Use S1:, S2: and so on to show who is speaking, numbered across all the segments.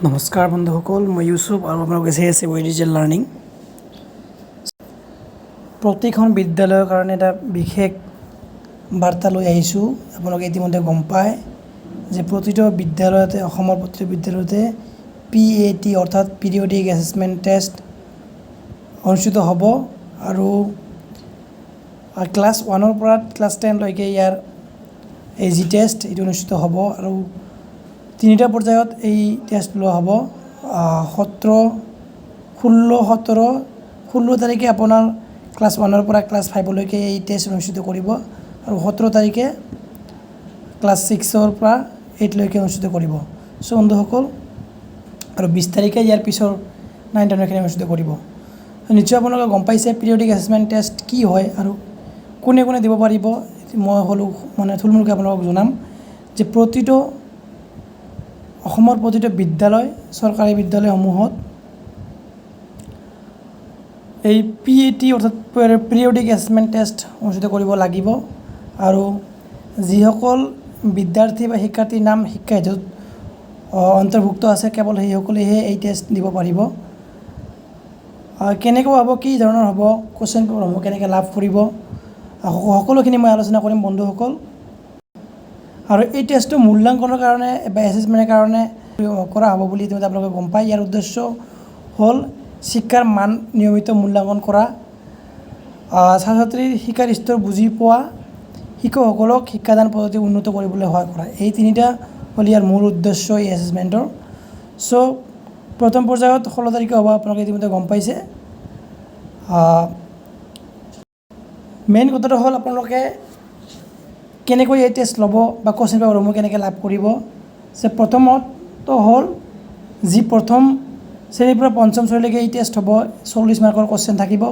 S1: নমস্কাৰ বন্ধুসকল, মই ইউসুফ আৰু আপোনালোকে চাই আছে ডিজিটেল লাৰ্ণিং। প্ৰতিখন বিদ্যালয়ৰ কাৰণে এটা বিশেষ বাৰ্তা লৈ আহিছোঁ। আপোনালোকে ইতিমধ্যে গম পায় যে প্ৰতিটো বিদ্যালয়তে, অসমৰ প্ৰতিটো বিদ্যালয়তে PAT অৰ্থাৎ পিৰিয়ডিক এছেছমেণ্ট টেষ্ট অনুষ্ঠিত হ'ব আৰু ক্লাছ 1ৰ পৰা ক্লাছ 10 লৈকে ইয়াৰ AG টেষ্ট এইটো অনুষ্ঠিত হ'ব আৰু 3টা পৰ্যায়ত এই টেষ্ট লোৱা হ'ব। 16 তাৰিখে আপোনাৰ ক্লাছ 1ৰ পৰা ক্লাছ 5লৈকে এই টেষ্ট অনুষ্ঠিত কৰিব আৰু 17 তাৰিখে ক্লাছ 6ৰ পৰা 8লৈকে অনুষ্ঠিত কৰিব। বন্ধুসকল, আৰু 20 তাৰিখে ইয়াৰ পিছৰ 9 10খিনি অনুষ্ঠিত কৰিব। নিশ্চয় আপোনালোকে গম পাইছে পিৰিয়ডিক এছেছমেণ্ট টেষ্ট কি হয় আৰু কোনে কোনে দিব পাৰিব। মই থুলমূলকৈ আপোনালোকক জনাম যে অসমৰ প্ৰতিটো বিদ্যালয়, চৰকাৰী বিদ্যালয়সমূহত এই PAT অৰ্থাৎ পিৰিয়ডিক এছেছমেণ্ট টেষ্ট অনুষ্ঠিত কৰিব লাগিব আৰু যিসকল বিদ্যাৰ্থী বা শিক্ষাৰ্থীৰ নাম শিক্ষাহিতত অন্তৰ্ভুক্ত আছে কেৱল সেইসকলেহে এই টেষ্ট দিব পাৰিব। কেনেকৈ হ'ব, কি ধৰণৰ হ'ব, কুৱেশ্যন পেপাৰ হ'ব, কেনেকৈ লাভ কৰিব, সকলোখিনি মই আলোচনা কৰিম বন্ধুসকল। আৰু এই টেষ্টটো মূল্যাংকনৰ কাৰণে বা এছেছমেণ্টৰ কাৰণে কৰা হ'ব বুলি ইতিমধ্যে আপোনালোকে গম পায়। ইয়াৰ উদ্দেশ্য হ'ল শিক্ষাৰ মান নিয়মিত মূল্যাংকন কৰা, ছাত্ৰ ছাত্ৰীৰ শিক্ষাৰ স্তৰ বুজি পোৱা, শিক্ষকসকলক শিক্ষাদান পদ্ধতি উন্নত কৰিবলৈ সহায় কৰা। এই 3টা হ'ল ইয়াৰ মূল উদ্দেশ্য এই এছেছমেণ্টৰ। প্ৰথম পৰ্যায়ত 16 তাৰিখে হ'ব, আপোনালোকে ইতিমধ্যে গম পাইছে। মেইন কথাটো হ'ল আপোনালোকে কেনেকৈ এই টেষ্ট ল'ব বা কুৱেশ্যন পেপাৰসমূহ কেনেকৈ লাভ কৰিব। প্ৰথমত হ'ল যি প্ৰথম শ্ৰেণীৰ পৰা 5ম শ্ৰেণীলৈকে এই টেষ্ট হ'ব। 40 মাৰ্কৰ কুৱেশ্যন থাকিব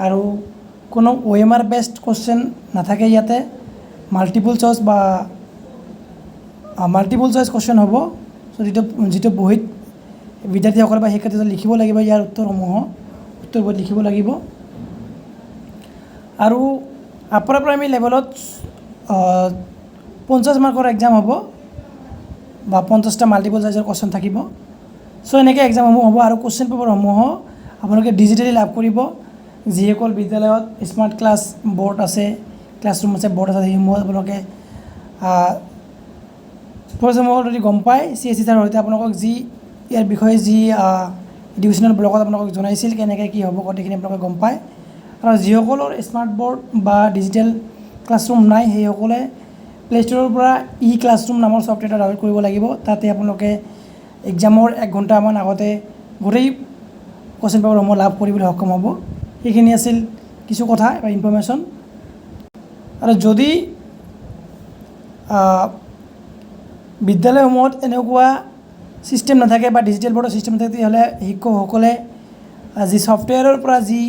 S1: আৰু কোনো OMR বেছড কুৱেশ্যন নাথাকে। ইয়াতে মাল্টিপল চইচ কুৱেশ্যন হ'ব। যিটো বহীত বিদ্যাৰ্থীসকলে বা শিক্ষাৰ্থীসকলে লিখিব লাগিব, ইয়াৰ উত্তৰবোৰ লিখিব লাগিব। আৰু আপাৰ প্ৰাইমেৰী লেভেলত 50 মাৰ্কৰ এক্সাম হ'ব বা 50টা মাল্টিপল চইচৰ কুৱেশ্যন থাকিব। এনেকৈ এক্সামসমূহ হ'ব আৰু কুৱেশ্যন পেপাৰসমূহ আপোনালোকে ডিজিটেলি লাভ কৰিব। যিসকল বিদ্যালয়ত স্মাৰ্ট ক্লাছ বৰ্ড আছে, ক্লাছৰুম আছে, বৰ্ড আছে, সেইসমূহ আপোনালোকে প্ৰথমে অলৰেডি গম পায়। CSE ছাৰৰ সৈতে আপোনালোকক ইয়াৰ বিষয়ে এডুকেশ্যনেল ব্লকত আপোনালোকক জনাইছিল কেনেকৈ কি হ'ব, গোটেইখিনি আপোনালোকে গম পায়। আৰু যিসকলৰ স্মাৰ্ট বৰ্ড বা ডিজিটেল ক্লাছৰুম নাই, সেইসকলে প্লে' ষ্ট'ৰৰ পৰা ক্লাছৰুম নামৰ ছফ্টৱেৰ এটা ডাউনলোড কৰিব লাগিব। তাতে আপোনালোকে এক্সামৰ 1 ঘণ্টামান আগতে গোটেই কুৱেশ্যন পেপাৰসমূহ লাভ কৰিবলৈ সক্ষম হ'ব। সেইখিনি আছিল কিছু কথা বা ইনফৰ্মেশ্যন। আৰু যদি বিদ্যালয়সমূহত এনেকুৱা ছিষ্টেম নাথাকে বা ডিজিটেল বৰ্ডৰ ছিষ্টেম নাথাকে, তেতিয়াহ'লে শিক্ষকসকলে যি ছফ্টৱেৰৰ পৰা যি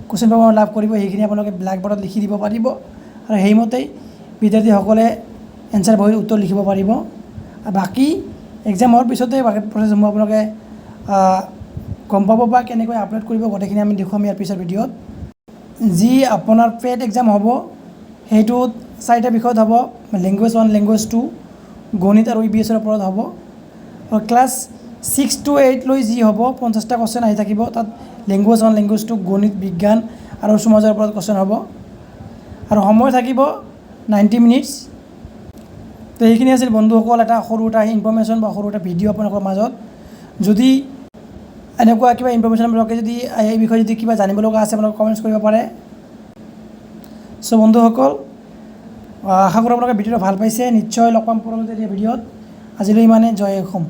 S1: কুৱেশ্যন পেপাৰ লাভ কৰিব সেইখিনি আপোনালোকে ব্লেকবৰ্ডত লিখি দিব পাৰিব আৰু সেইমতেই বিদ্যাৰ্থীসকলে এনচাৰ বহীত উত্তৰ লিখিব পাৰিব। আৰু বাকী এক্সাম হোৱাৰ পিছতে বাকী প্ৰচেছসমূহ আপোনালোকে গম পাব বা কেনেকৈ আপলোড কৰিব, গোটেইখিনি আমি দেখুৱাম ইয়াৰ পিছৰ ভিডিঅ'ত। যি আপোনাৰ পেড এক্সাম হ'ব সেইটোত 4টা বিষয়ত হ'ব। লেংগুৱেজ 1, লেংগুৱেজ 2, গণিত আৰু EVSৰ ওপৰত হ'ব। আৰু ক্লাছ 6 to 8 লৈ যি হ'ব 50টা কুৱেশ্যন আহি থাকিব। তাত লেংগুৱেজ 1, লেংগুৱেজ 2, গণিত, বিজ্ঞান আৰু সমাজৰ ওপৰত কুৱেশ্যন হ'ব আৰু সময় থাকিব 90 মিনিটছ। তো সেইখিনি আছিল বন্ধুসকল এটা সৰু এটা ইনফৰ্মেশ্যন বা সৰু এটা ভিডিঅ' আপোনালোকৰ মাজত। যদি এনেকুৱা কিবা ইনফৰ্মেশ্যন আপোনালোকে যদি এই বিষয়ে যদি কিবা জানিব লগা আছে, আপোনালোকে কমেণ্টছ কৰিব পাৰে। বন্ধুসকল, আশা কৰোঁ আপোনালোকে ভিডিঅ'টো ভাল পাইছে। নিশ্চয় লগ পাম পৰৱৰ্তী ভিডিঅ'ত। আজিলৈ ইমানে। জয় অসম।